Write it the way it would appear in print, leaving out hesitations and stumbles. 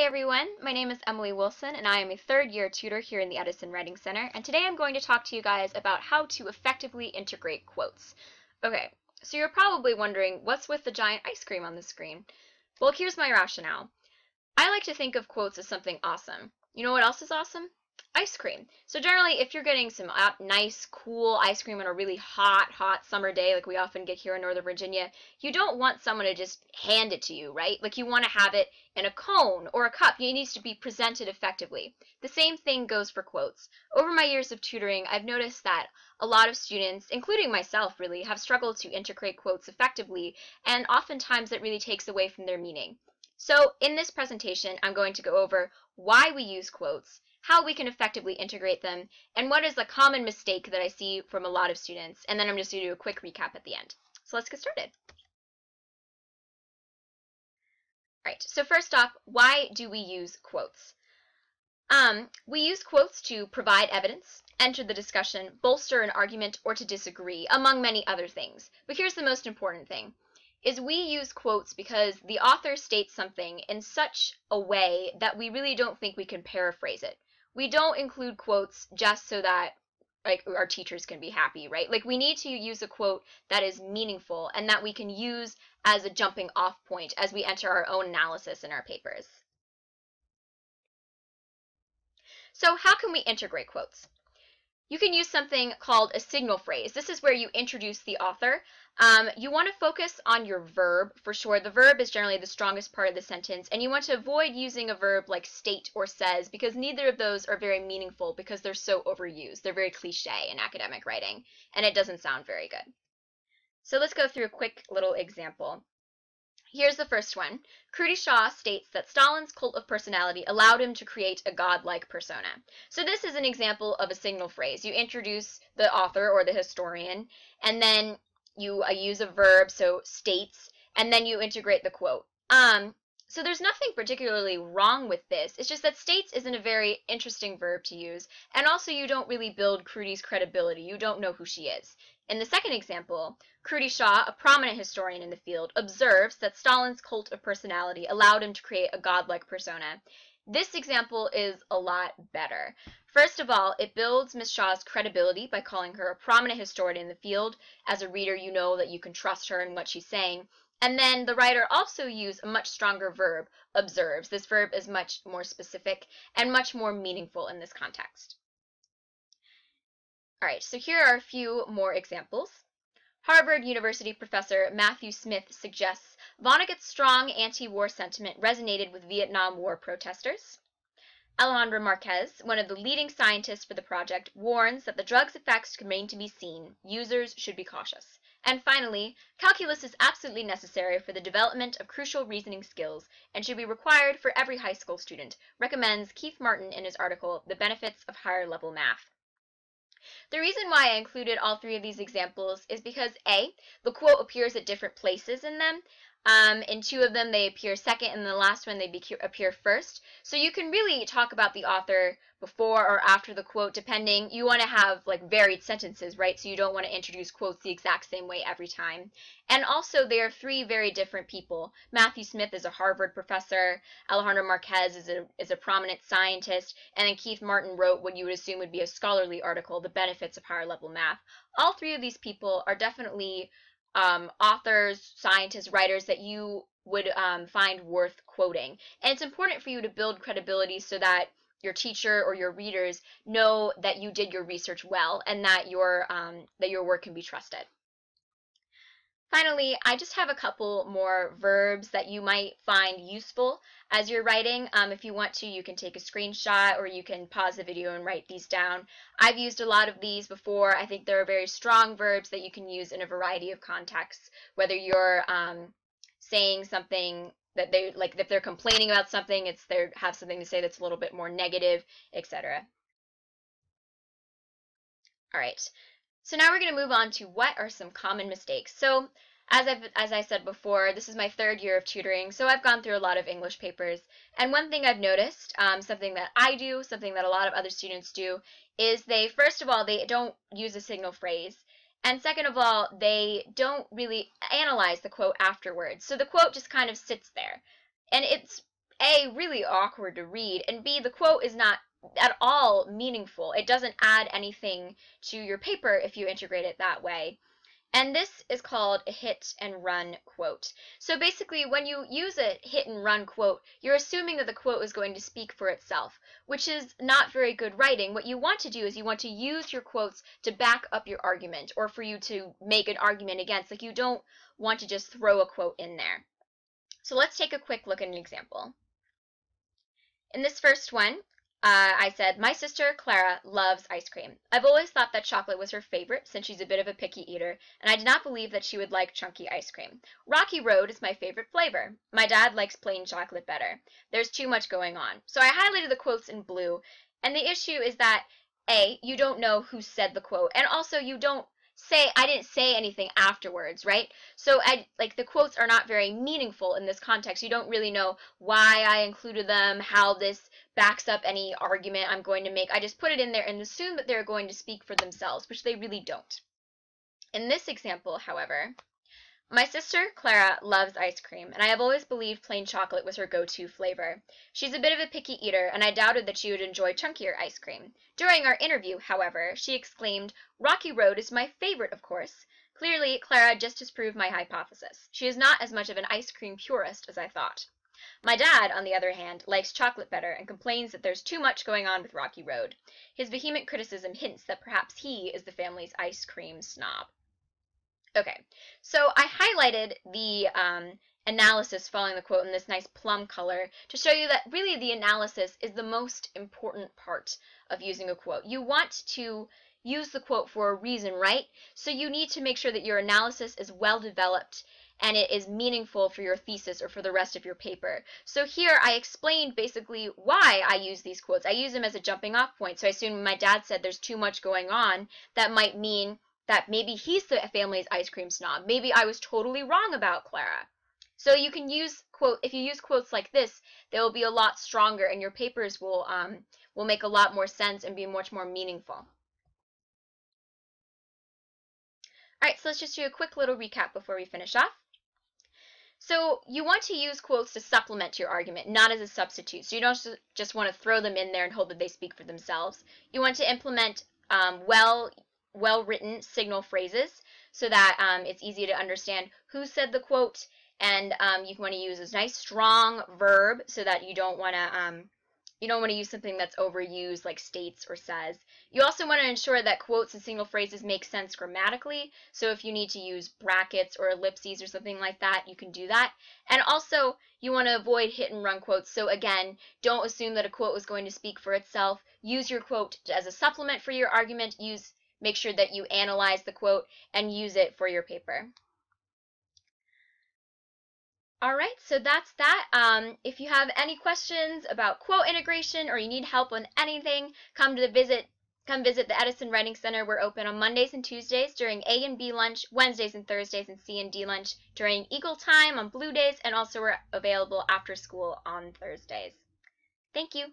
everyone, my name is Emily Wilson and I am a third-year tutor here in the Edison Writing Center, and today I'm going to talk to you guys about how to effectively integrate quotes. Okay, so you're probably wondering, what's with the giant ice cream on the screen? Well, here's my rationale. I like to think of quotes as something awesome. You know what else is awesome? Ice cream. So generally, if you're getting some nice, cool ice cream on a really hot summer day, like we often get here in Northern Virginia, you don't want someone to just hand it to you, right? Like you want to have it in a cone or a cup. It needs to be presented effectively. The same thing goes for quotes. Over my years of tutoring, I've noticed that a lot of students, including myself really, have struggled to integrate quotes effectively, and oftentimes it really takes away from their meaning. So in this presentation, I'm going to go over why we use quotes, how we can effectively integrate them, and what is a common mistake that I see from a lot of students, and then I'm just going to do a quick recap at the end. So let's get started. Alright, so first off, why do we use quotes? We use quotes to provide evidence, enter the discussion, bolster an argument, or to disagree, among many other things. But here's the most important thing, is we use quotes because the author states something in such a way that we really don't think we can paraphrase it. We don't include quotes just so that our teachers can be happy, right? Like we need to use a quote that is meaningful and that we can use as a jumping off point as we enter our own analysis in our papers. So how can we integrate quotes? You can use something called a signal phrase. This is where you introduce the author. You want to focus on your verb for sure. The verb is generally the strongest part of the sentence, and you want to avoid using a verb like state or says because neither of those are very meaningful because they're so overused. They're very cliche in academic writing, and it doesn't sound very good. So let's go through a quick little example. Here's the first one. Kruti Shah states that Stalin's cult of personality allowed him to create a godlike persona. So this is an example of a signal phrase. You introduce the author or the historian, and then you use a verb, so states, and then you integrate the quote. So there's nothing particularly wrong with this. It's just that states isn't a very interesting verb to use, and also you don't really build Kruti's credibility. You don't know who she is. In the second example, Kruti Shah, a prominent historian in the field, observes that Stalin's cult of personality allowed him to create a godlike persona. This example is a lot better. First of all, it builds Ms. Shah's credibility by calling her a prominent historian in the field. As a reader, you know that you can trust her in what she's saying. And then the writer also used a much stronger verb, observes. This verb is much more specific and much more meaningful in this context. All right, so here are a few more examples. Harvard University professor Matthew Smith suggests Vonnegut's strong anti-war sentiment resonated with Vietnam War protesters. Alejandro Marquez, one of the leading scientists for the project, warns that the drug's effects remain to be seen. Users should be cautious. And finally, calculus is absolutely necessary for the development of crucial reasoning skills and should be required for every high school student, recommends Keith Martin in his article, The Benefits of Higher Level Math. The reason why I included all three of these examples is because A, the quote appears at different places in them. In two of them they appear second, and the last one they appear first. So you can really talk about the author before or after the quote, depending. You want to have like varied sentences, right? So you don't want to introduce quotes the exact same way every time. And also they are three very different people. Matthew Smith is a Harvard professor, Alejandro Marquez is a prominent scientist, and then Keith Martin wrote what you would assume would be a scholarly article, The Benefits of Higher Level Math. All three of these people are definitely authors, scientists, writers that you would find worth quoting. And it's important for you to build credibility so that your teacher or your readers know that you did your research well and that your work can be trusted. Finally, I just have a couple more verbs that you might find useful as you're writing. If you want to, you can take a screenshot or you can pause the video and write these down. I've used a lot of these before. I think there are very strong verbs that you can use in a variety of contexts, whether you're saying something that if they're complaining about something, they have something to say that's a little bit more negative, etc. All right. So now we're going to move on to what are some common mistakes. So as I said before, this is my third year of tutoring, so I've gone through a lot of English papers. And one thing I've noticed, something that I do, something that a lot of other students do, is first of all, they don't use a signal phrase. And second of all, they don't really analyze the quote afterwards. So the quote just kind of sits there. And A, really awkward to read, and B, the quote is not at all meaningful. It doesn't add anything to your paper if you integrate it that way. And this is called a hit and run quote. So basically, when you use a hit and run quote, you're assuming that the quote is going to speak for itself, which is not very good writing. What you want to do is you want to use your quotes to back up your argument, or for you to make an argument against. Like, you don't want to just throw a quote in there. So let's take a quick look at an example. In this first one, I said, my sister Clara loves ice cream. I've always thought that chocolate was her favorite since she's a bit of a picky eater, and I did not believe that she would like chunky ice cream. Rocky Road is my favorite flavor. My dad likes plain chocolate better. There's too much going on. So I highlighted the quotes in blue, and the issue is that A, you don't know who said the quote, and also you don't say, I didn't say anything afterwards, right? So the quotes are not very meaningful in this context. You don't really know why I included them, how this backs up any argument I'm going to make. I just put it in there and assume that they're going to speak for themselves, which they really don't. In this example, however, my sister Clara loves ice cream, and I have always believed plain chocolate was her go-to flavor. She's a bit of a picky eater, and I doubted that she would enjoy chunkier ice cream. During our interview, however, she exclaimed, Rocky Road is my favorite, of course. Clearly, Clara just disproved my hypothesis. She is not as much of an ice cream purist as I thought. My dad, on the other hand, likes chocolate better and complains that there's too much going on with Rocky Road. His vehement criticism hints that perhaps he is the family's ice cream snob. Okay, so I highlighted the analysis following the quote in this nice plum color to show you that really the analysis is the most important part of using a quote. You want to use the quote for a reason, right? So you need to make sure that your analysis is well developed and it is meaningful for your thesis or for the rest of your paper. So here I explained basically why I use these quotes. I use them as a jumping off point. So I assume when my dad said there's too much going on, that might mean that maybe he's the family's ice cream snob. Maybe I was totally wrong about Clara. So you can use if you use quotes like this, they will be a lot stronger and your papers will make a lot more sense and be much more meaningful. Alright, so let's just do a quick little recap before we finish off. So you want to use quotes to supplement your argument, not as a substitute. So you don't just want to throw them in there and hope that they speak for themselves. You want to implement well-written signal phrases so that it's easy to understand who said the quote, and you want to use a nice strong verb so that you don't want to use something that's overused like states or says. You also want to ensure that quotes and signal phrases make sense grammatically, so if you need to use brackets or ellipses or something like that, you can do that. And also, you want to avoid hit and run quotes, so again, don't assume that a quote is going to speak for itself. Use your quote as a supplement for your argument. Make sure that you analyze the quote and use it for your paper. Alright, so that's that. If you have any questions about quote integration or you need help on anything, come visit the Edison Writing Center. We're open on Mondays and Tuesdays during A and B lunch, Wednesdays and Thursdays in C and D lunch, during Eagle Time on blue days, and also we're available after school on Thursdays. Thank you.